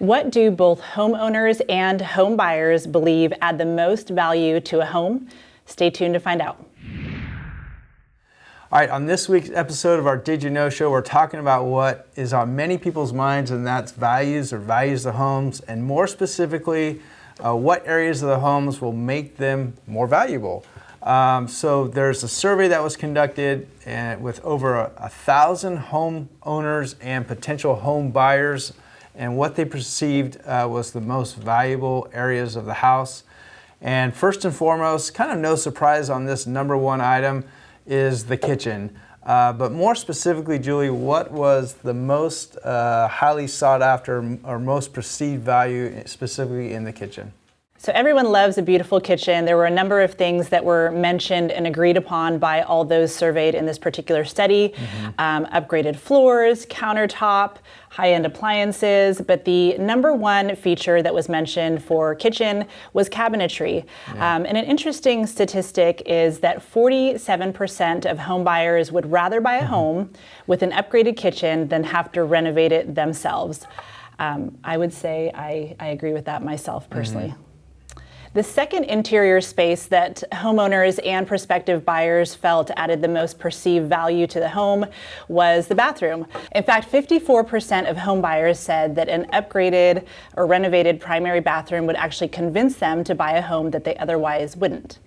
What do both homeowners and home buyers believe add the most value to a home? Stay tuned to find out. All right, on this week's episode of our Did You Know show, we're talking about what is on many people's minds, and that's values of homes, and more specifically, what areas of the homes will make them more valuable. So there's a survey that was conducted with over 1,000 homeowners and potential home buyers, and what they perceived was the most valuable areas of the house. And first and foremost, kind of no surprise on this number one item, is the kitchen. But more specifically, Julie, what was the most highly sought after or most perceived value specifically in the kitchen? So everyone loves a beautiful kitchen. There were a number of things that were mentioned and agreed upon by all those surveyed in this particular study. Upgraded floors, countertop, high-end appliances, but the number one feature that was mentioned for kitchen was cabinetry. And an interesting statistic is that 47% of home buyers would rather buy a home with an upgraded kitchen than have to renovate it themselves. I would say I agree with that myself personally. The second interior space that homeowners and prospective buyers felt added the most perceived value to the home was the bathroom. In fact, 54% of home buyers said that an upgraded or renovated primary bathroom would actually convince them to buy a home that they otherwise wouldn't.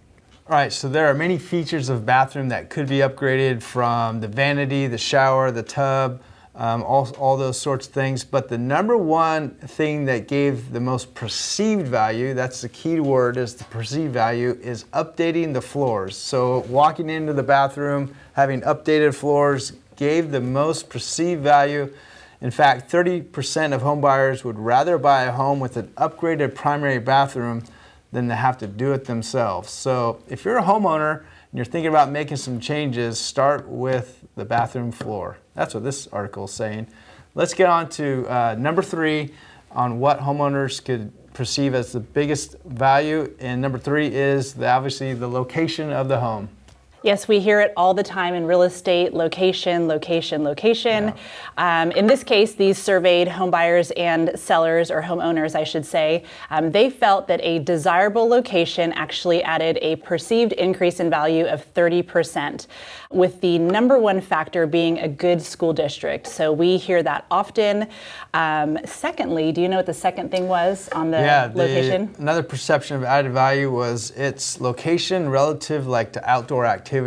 All right, so there are many features of bathroom that could be upgraded, from the vanity, the shower, the tub, all those sorts of things. But the number one thing that gave the most perceived value, that's the key word, is the perceived value, is updating the floors. So walking into the bathroom, having updated floors gave the most perceived value. In fact, 30% of home buyers would rather buy a home with an upgraded primary bathroom than to have to do it themselves. So if you're a homeowner and you're thinking about making some changes, start with the bathroom floor. That's what this article is saying. Let's get on to number 3 on what homeowners could perceive as the biggest value. And number 3 is obviously the location of the home. Yes, we hear it all the time in real estate: location, location, location. Yeah. In this case, these surveyed home buyers and sellers, or homeowners, I should say, they felt that a desirable location actually added a perceived increase in value of 30%, with the number one factor being a good school district. So we hear that often. Secondly, do you know what the second thing was on the location? Another perception of added value was its location relative to outdoor activities.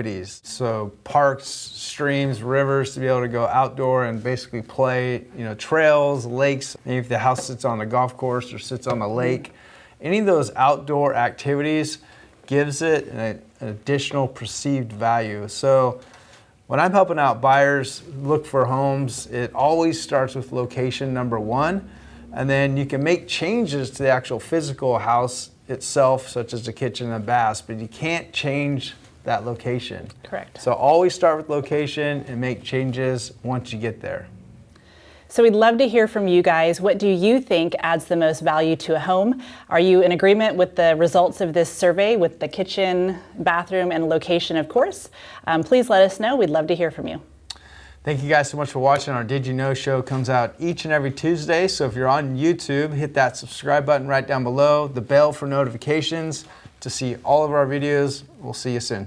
So parks, streams, rivers, to be able to go outdoor and basically play, trails, lakes. Maybe if the house sits on a golf course or sits on a lake, any of those outdoor activities gives it an additional perceived value. So when I'm helping out buyers look for homes, it always starts with location, number one, and then you can make changes to the actual physical house itself, such as the kitchen and bath, but you can't change that location. Correct. So always start with location and make changes once you get there. So we'd love to hear from you guys. What do you think adds the most value to a home? Are you in agreement with the results of this survey with the kitchen, bathroom, and location, of course? Please let us know. We'd love to hear from you. Thank you guys so much for watching. Our Did You Know show comes out each and every Tuesday. So if you're on YouTube, hit that subscribe button right down below, the bell for notifications to see all of our videos. We'll see you soon.